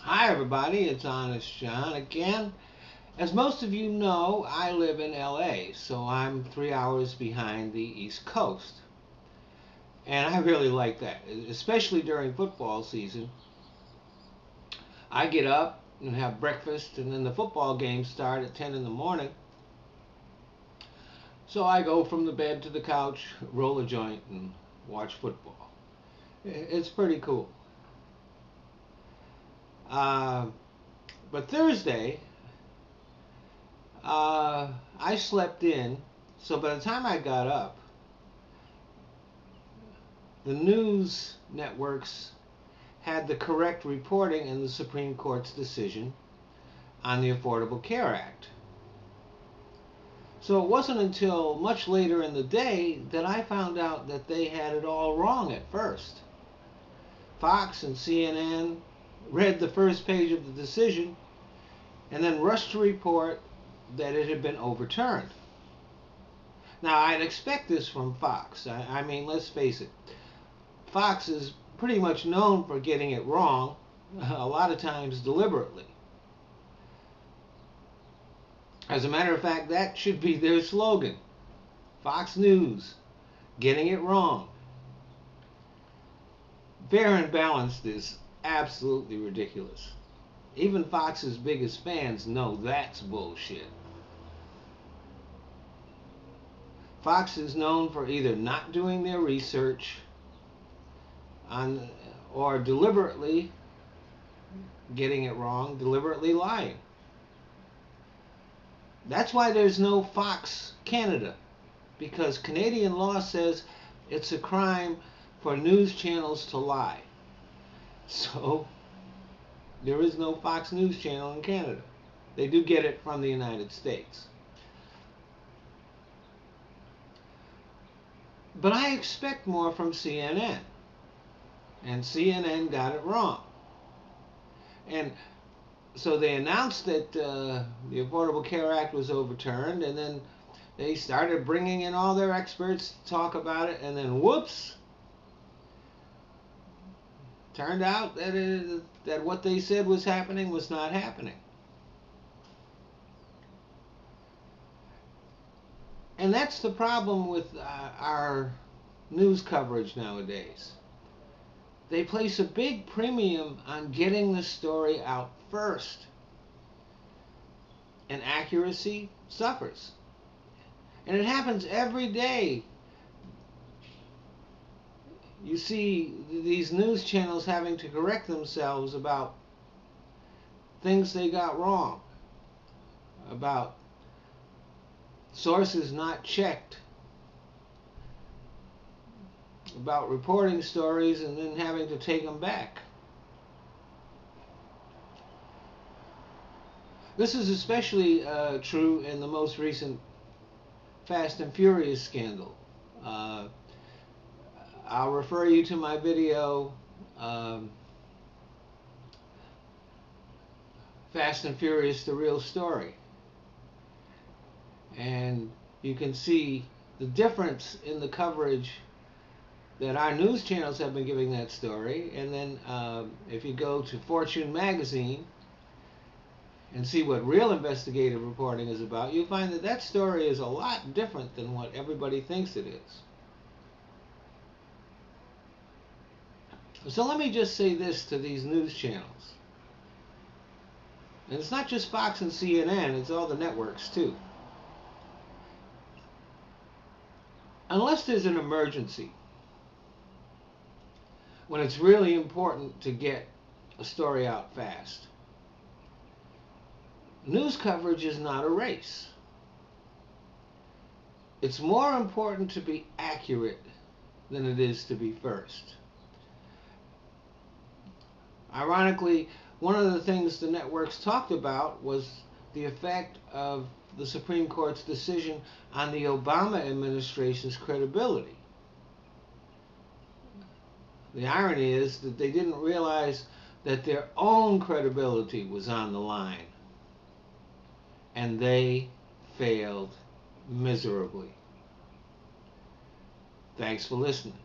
Hi everybody, it's Honest John again. As most of you know, I live in LA, so I'm 3 hours behind the East Coast. And I really like that, especially during football season. I get up and have breakfast, and then the football games start at 10 in the morning. So I go from the bed to the couch, roll a joint, and watch football. It's pretty cool. Uh, but Thursday, I slept in, so by the time I got up, the news networks had the correct reporting in the Supreme Court's decision on the Affordable Care Act. So it wasn't until much later in the day that I found out that they had it all wrong at first. Fox and CNN read the first page of the decision and then rushed to report that it had been overturned. Now, I'd expect this from Fox. I mean, let's face it, Fox is pretty much known for getting it wrong, a lot of times deliberately. As a matter of fact, that should be their slogan. Fox News, getting it wrong. Fair and balanced is absolutely ridiculous. Even Fox's biggest fans know that's bullshit. Fox is known for either not doing their research on or deliberately getting it wrong, deliberately lying. That's why there's no Fox Canada, because Canadian law says it's a crime for news channels to lie. So there is no Fox News channel in Canada. They do get it from the United States. But I expect more from CNN. And CNN got it wrong. And so they announced that the Affordable Care Act was overturned, and then they started bringing in all their experts to talk about it, and then whoops, turned out that what they said was happening was not happening. And that's the problem with our news coverage nowadays. They place a big premium on getting the story out first, and accuracy suffers. And it happens every day. You see these news channels having to correct themselves about things they got wrong, about sources not checked, about reporting stories and then having to take them back. This is especially true in the most recent Fast and Furious scandal. Uh, I'll refer you to my video, um, Fast and Furious, The Real Story. And you can see the difference in the coverage that our news channels have been giving that story. And then if you go to Fortune magazine and see what real investigative reporting is about, you'll find that that story is a lot different than what everybody thinks it is. So let me just say this to these news channels. And it's not just Fox and CNN, it's all the networks too. Unless there's an emergency, when it's really important to get a story out fast, news coverage is not a race. It's more important to be accurate than it is to be first. Ironically, one of the things the networks talked about was the effect of the Supreme Court's decision on the Obama administration's credibility. The irony is that they didn't realize that their own credibility was on the line, and they failed miserably. Thanks for listening.